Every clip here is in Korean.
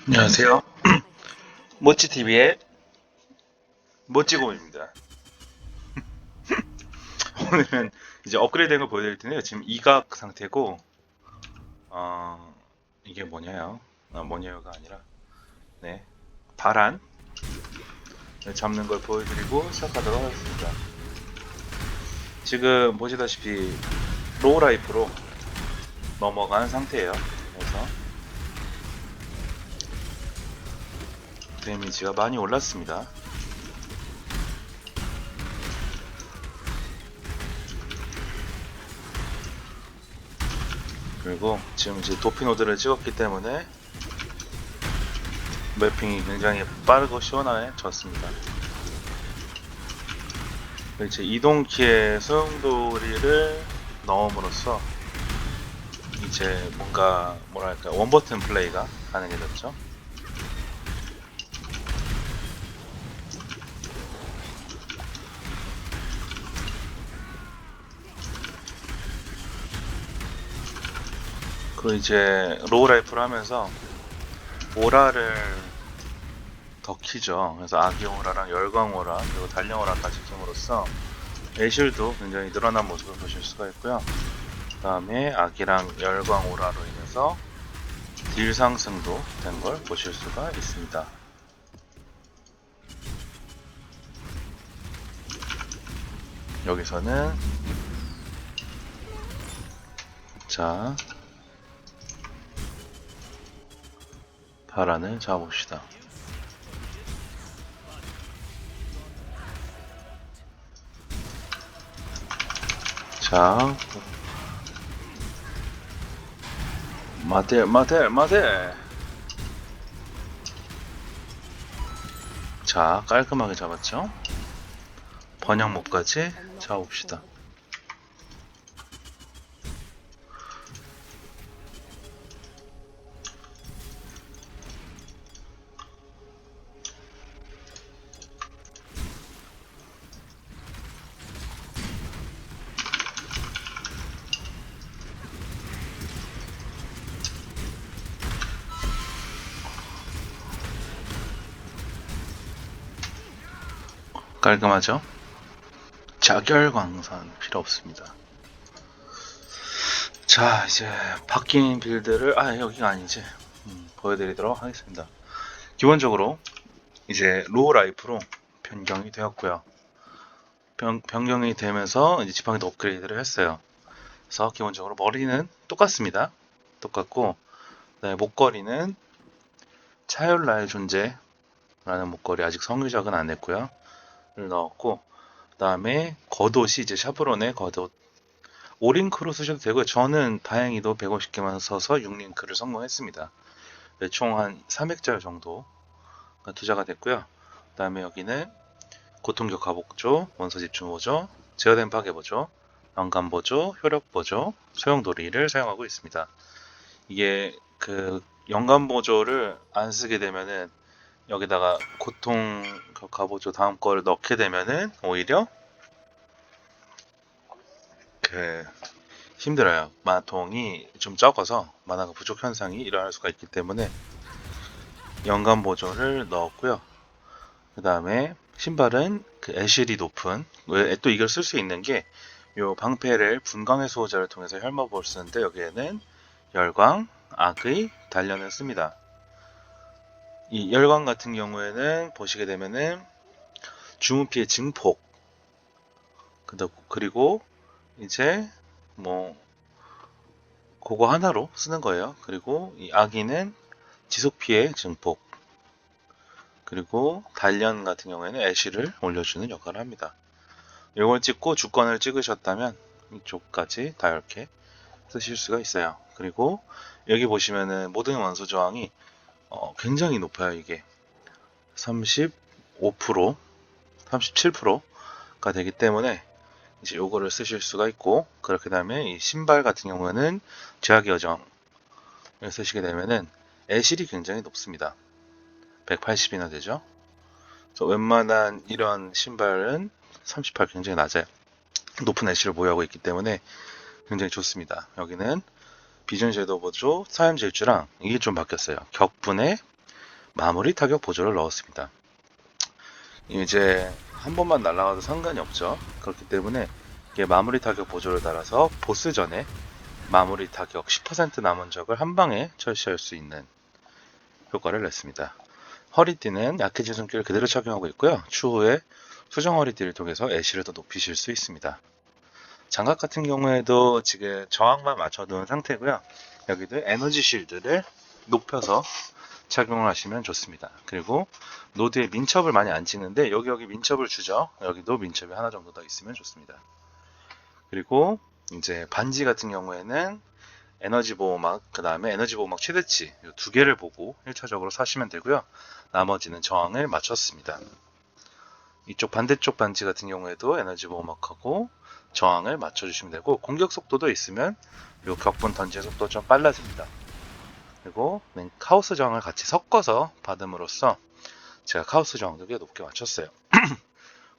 안녕하세요. 모찌TV의 모찌곰입니다. 오늘은 이제 업그레이드 된 걸 보여드릴 텐데요. 지금 이각 상태고, 어, 이게 뭐냐요? 뭐냐요가 아니라, 네. 바란 잡는 걸 보여드리고 시작하도록 하겠습니다. 지금 보시다시피 로우라이프로 넘어간 상태예요. 그래서 데미지가 많이 올랐습니다. 그리고 지금 이제 도피노드를 찍었기 때문에 매핑이 굉장히 빠르고 시원해졌습니다. 이제 이동키의 소용돌이를 넣음으로써 이제 뭔가 뭐랄까 원버튼 플레이가 가능해졌죠. 그 이제 로우 라이프를 하면서 오라를 더 키죠. 그래서 아기 오라랑 열광 오라 그리고 단령 오라까지 킴으로써 애실도 굉장히 늘어난 모습을 보실 수가 있고요. 그 다음에 아기랑 열광 오라로 인해서 딜 상승도 된 걸 보실 수가 있습니다. 여기서는 자 바란을 잡아봅시다. 자 마델 자 깔끔하게 잡았죠. 번역목까지 잡아봅시다. 깔끔하죠? 자결광선 필요 없습니다. 자 이제 바뀐 빌드를 여기가 아니지 보여드리도록 하겠습니다. 기본적으로 이제 로우 라이프로 변경이 되었고요. 변경이 되면서 이제 지팡이도 업그레이드를 했어요. 그래서 기본적으로 머리는 똑같습니다. 똑같고 그다음에 목걸이는 차율라의 존재라는 목걸이 아직 성유작은 안 했고요. 를 넣었고 그 다음에 겉옷이 이제 샤브론의 겉옷 5링크로 쓰셔도 되고요. 저는 다행히도 150개만 써서 6링크를 성공했습니다. 총 한 300자 정도 투자가 됐고요. 그 다음에 여기는 고통격 가복조, 원소 집중 보조, 제어된 파괴 보조, 연간 보조, 효력 보조, 소용돌이를 사용하고 있습니다. 이게 그 연간 보조를 안 쓰게 되면은 여기다가 고통격 가보조 다음 거를 넣게 되면은 오히려 그 힘들어요. 마통이 좀 적어서 만화가 부족 현상이 일어날 수가 있기 때문에 연간 보조를 넣었고요. 그 다음에 신발은 그 애실이 높은 왜 또 이걸 쓸 수 있는 게 요 방패를 분광의 수호자를 통해서 혈마법을 쓰는데 여기에는 열광, 악의, 단련을 씁니다. 이 열광 같은 경우에는 보시게 되면은 주문피의 증폭 그리고 이제 뭐 그거 하나로 쓰는 거예요. 그리고 이 아기는 지속 피해 증폭 그리고 단련 같은 경우에는 애쉬를 올려주는 역할을 합니다. 이걸 찍고 주권을 찍으셨다면 이쪽까지 다 이렇게 쓰실 수가 있어요. 그리고 여기 보시면은 모든 원소 저항이 굉장히 높아요. 이게 35%, 37%가 되기 때문에 이제 요거를 쓰실 수가 있고 그렇게 되면 이 신발 같은 경우에는 제약 여정을 쓰시게 되면은 애실이 굉장히 높습니다. 180이나 되죠. 그래서 웬만한 이런 신발은 38 굉장히 낮아요. 높은 애쉬를 보유하고 있기 때문에 굉장히 좋습니다. 여기는 비전 섀도우 보조, 사염 질주랑 이게 좀 바뀌었어요. 격분에 마무리 타격 보조를 넣었습니다. 이제 한 번만 날아가도 상관이 없죠. 그렇기 때문에 이게 마무리 타격 보조를 달아서 보스전에 마무리 타격 10% 남은 적을 한 방에 철시할 수 있는 효과를 냈습니다. 허리띠는 약해진 손길을 그대로 착용하고 있고요. 추후에 수정 허리띠를 통해서 애쉬를 더 높이실 수 있습니다. 장갑 같은 경우에도 지금 저항만 맞춰둔 상태고요. 여기도 에너지 쉴드를 높여서 착용을 하시면 좋습니다. 그리고 노드에 민첩을 많이 안 찍는데 여기 민첩을 주죠. 여기도 민첩이 하나 정도 더 있으면 좋습니다. 그리고 이제 반지 같은 경우에는 에너지 보호막, 그 다음에 에너지 보호막 최대치 두 개를 보고 1차적으로 사시면 되고요. 나머지는 저항을 맞췄습니다. 이쪽 반대쪽 반지 같은 경우에도 에너지 보호막하고 저항을 맞춰주시면 되고, 공격 속도도 있으면 이 격분 던지의 속도 좀 빨라집니다. 그리고 카오스 저항을 같이 섞어서 받음으로써 제가 카오스 저항도 꽤 높게 맞췄어요.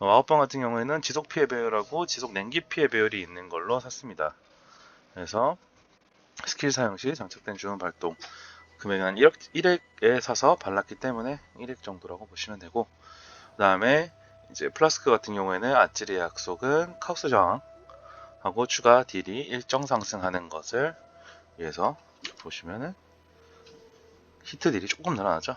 아웃방 같은 경우에는 지속 피해 배열하고 지속 냉기 피해 배열이 있는 걸로 샀습니다. 그래서 스킬 사용 시 장착된 주문 발동 금액은 한 1액에 사서 발랐기 때문에 1액 정도라고 보시면 되고, 그 다음에 이제 플라스크 같은 경우에는 아찔의 약속은 카우스 저항하고 추가 딜이 일정 상승하는 것을 위해서 보시면은 히트 딜이 조금 늘어나죠.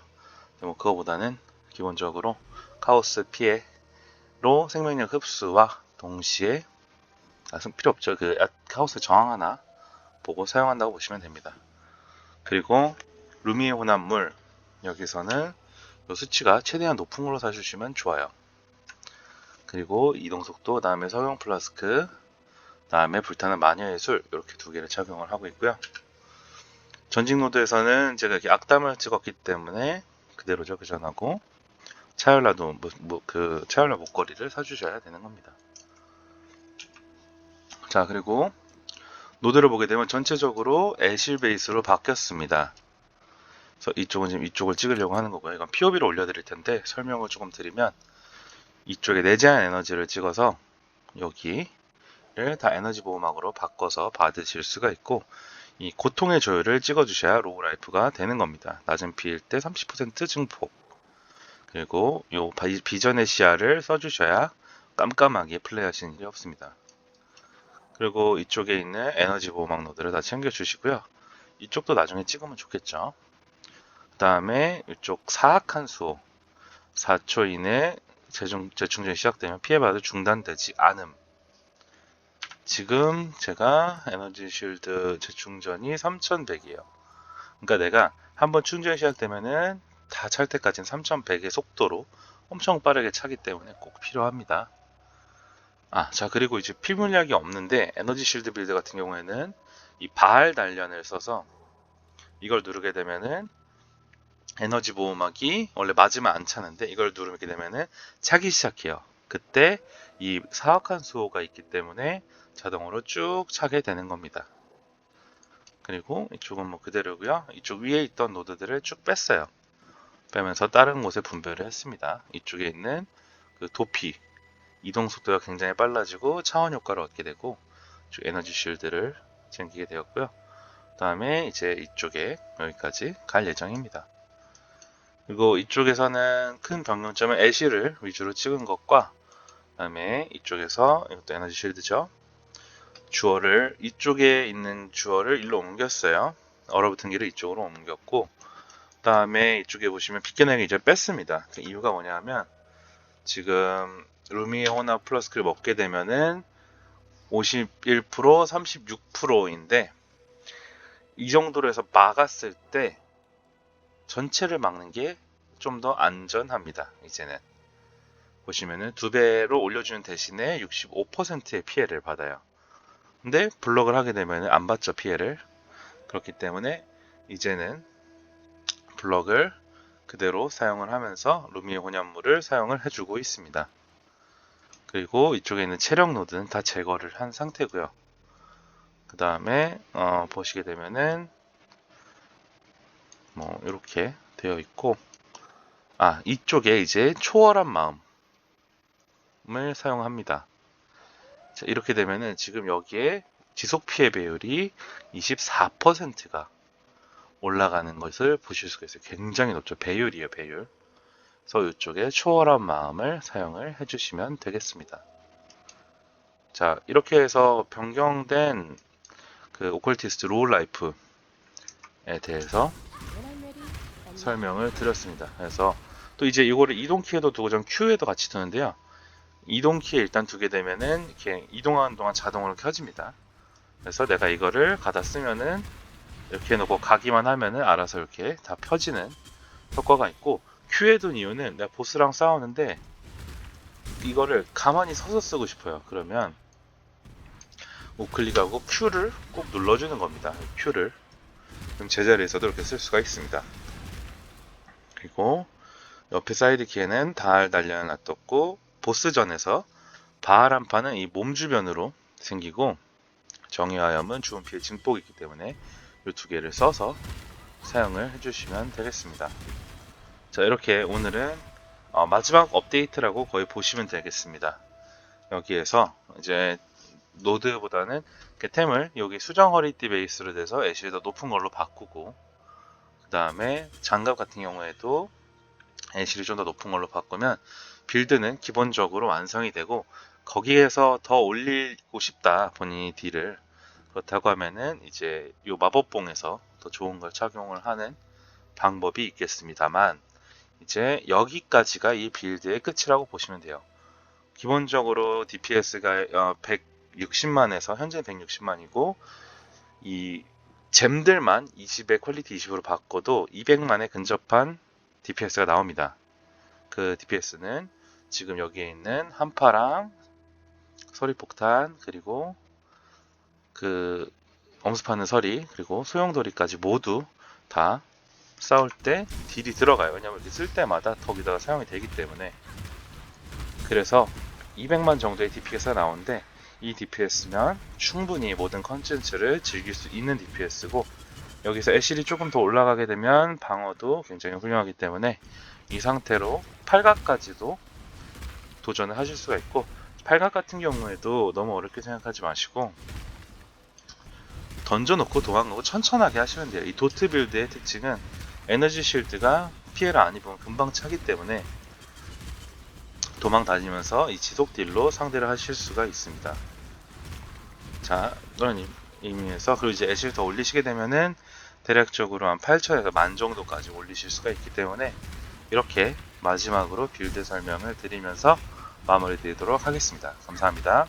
뭐 그거보다는 기본적으로 카오스 피해로 생명력 흡수와 동시에 필요 없죠. 그 카오스 저항 하나 보고 사용한다고 보시면 됩니다. 그리고 루미의 혼합물, 여기서는 이 수치가 최대한 높은 걸로 사주시면 좋아요. 그리고 이동속도, 다음에 석영 플라스크, 다음에 불타는 마녀의 술, 이렇게 두 개를 착용을 하고 있고요. 전직 노드에서는 제가 이렇게 악담을 찍었기 때문에 그대로 적으전하고 차열라도 그 차열라 목걸이를 사주셔야 되는 겁니다. 자, 그리고 노드를 보게 되면 전체적으로 애실 베이스로 바뀌었습니다. 그래서 이쪽은 지금 이쪽을 찍으려고 하는 거고요. 이건 POB로 올려드릴 텐데 설명을 조금 드리면, 이쪽에 내재한 에너지를 찍어서 여기를 다 에너지 보호막으로 바꿔서 받으실 수가 있고, 이 고통의 조율을 찍어주셔야 로우 라이프가 되는 겁니다. 낮은 피일 때 30% 증폭, 그리고 요 비전의 시야를 써주셔야 깜깜하게 플레이하시는 일이 없습니다. 그리고 이쪽에 있는 에너지 보호막 노드를 다 챙겨주시고요. 이쪽도 나중에 찍으면 좋겠죠. 그 다음에 이쪽 사악한 수호 4초 이내 재충전이 시작되면 피해받을 중단되지 않음. 지금 제가 에너지 쉴드 재충전이 3100이에요. 그러니까 내가 한번 충전이 시작되면은 다 찰 때까지는 3100의 속도로 엄청 빠르게 차기 때문에 꼭 필요합니다. 자, 그리고 이제 필물약이 없는데 에너지 쉴드 빌드 같은 경우에는 이 바알 단련을 써서 이걸 누르게 되면은 에너지 보호막이 원래 맞으면 안 차는데 이걸 누르게 되면은 차기 시작해요. 그때 이 사악한 수호가 있기 때문에 자동으로 쭉 차게 되는 겁니다. 그리고 이쪽은 뭐 그대로고요. 이쪽 위에 있던 노드들을 쭉 뺐어요. 빼면서 다른 곳에 분배를 했습니다. 이쪽에 있는 그 도피 이동 속도가 굉장히 빨라지고 차원 효과를 얻게 되고, 에너지 쉴드를 챙기게 되었고요. 그 다음에 이제 이쪽에 여기까지 갈 예정입니다. 그리고 이쪽에서는 큰 변경점은 애쉬를 위주로 찍은 것과, 그 다음에 이쪽에서 이것도 에너지 쉴드죠. 주어를 이쪽에 있는 주어를 일로 옮겼어요. 얼어붙은 길을 이쪽으로 옮겼고, 그 다음에 이쪽에 보시면 빗겨내기 이제 뺐습니다. 그 이유가 뭐냐면 지금 루미의 혼합 플러스크를 먹게 되면은 51%, 36%인데 이 정도로 해서 막았을 때 전체를 막는 게 좀 더 안전합니다. 이제는 보시면은 2배로 올려주는 대신에 65%의 피해를 받아요. 근데 블럭을 하게 되면 안 받죠, 피해를. 그렇기 때문에 이제는 블럭을 그대로 사용을 하면서 루미의 혼합물을 사용을 해주고 있습니다. 그리고 이쪽에 있는 체력 노드는 다 제거를 한 상태고요. 그 다음에 보시게 되면은 뭐 이렇게 되어 있고, 이쪽에 이제 초월한 마음을 사용합니다. 자, 이렇게 되면은 지금 여기에 지속 피해 배율이 24%가 올라가는 것을 보실 수가 있어요. 굉장히 높죠. 배율이에요, 배율. 그래서 이쪽에 초월한 마음을 사용을 해주시면 되겠습니다. 자, 이렇게 해서 변경된 그 오컬티스트 로우 라이프에 대해서 설명을 드렸습니다. 그래서 또 이제 이거를 이동 키에도 두고 전 Q에도 같이 두는데요. 이동 키에 일단 두게 되면은 이렇게 이동하는 동안 자동으로 켜집니다. 그래서 내가 이거를 갖다 쓰면은 이렇게 해놓고 가기만 하면은 알아서 이렇게 다 펴지는 효과가 있고, Q에 둔 이유는 내가 보스랑 싸우는데 이거를 가만히 서서 쓰고 싶어요. 그러면 우클릭하고 Q를 꼭 눌러주는 겁니다. Q를. 그럼 제자리에서도 이렇게 쓸 수가 있습니다. 그리고 옆에 사이드 키에는 달 달려 놔뒀고, 보스전에서 바알 한 판은 이 몸 주변으로 생기고, 정의화염은 주운 피해 증폭이 있기 때문에 이 두 개를 써서 사용을 해주시면 되겠습니다. 자, 이렇게 오늘은 마지막 업데이트라고 거의 보시면 되겠습니다. 여기에서 이제 노드보다는 템을 여기 수정 허리띠 베이스로 돼서 애쉬를 더 높은 걸로 바꾸고, 그 다음에 장갑 같은 경우에도 애쉬를 좀 더 높은 걸로 바꾸면 빌드는 기본적으로 완성이 되고, 거기에서 더 올리고 싶다 본인이 딜을, 그렇다고 하면은 이제 이 마법봉에서 더 좋은 걸 착용을 하는 방법이 있겠습니다만, 이제 여기까지가 이 빌드의 끝이라고 보시면 돼요. 기본적으로 DPS가 160만에서 현재 160만이고, 이 잼들만 20에 퀄리티 20으로 바꿔도 200만에 근접한 DPS가 나옵니다. 그 DPS는 지금 여기에 있는 한파랑 서리폭탄, 그리고 그 엄습하는 서리, 그리고 소용돌이까지 모두 다 싸울 때 딜이 들어가요. 왜냐면 이렇게 쓸 때마다 거기다가 사용이 되기 때문에. 그래서 200만 정도의 DPS가 나오는데, 이 DPS면 충분히 모든 컨텐츠를 즐길 수 있는 DPS고, 여기서 애쉬이 조금 더 올라가게 되면 방어도 굉장히 훌륭하기 때문에 이 상태로 8각까지도 도전을 하실 수가 있고, 8각 같은 경우에도 너무 어렵게 생각하지 마시고 던져놓고 도망가고 천천하게 하시면 돼요. 이 도트 빌드의 특징은 에너지 실드가 피해를 안 입으면 금방 차기 때문에 도망 다니면서 이 지속 딜로 상대를 하실 수가 있습니다. 자, 그런 의미에서, 그리고 이제 애쉬를 더 올리시게 되면은 대략적으로 한 8천에서 10,000 정도까지 올리실 수가 있기 때문에, 이렇게 마지막으로 빌드 설명을 드리면서 마무리 드리도록 하겠습니다. 감사합니다.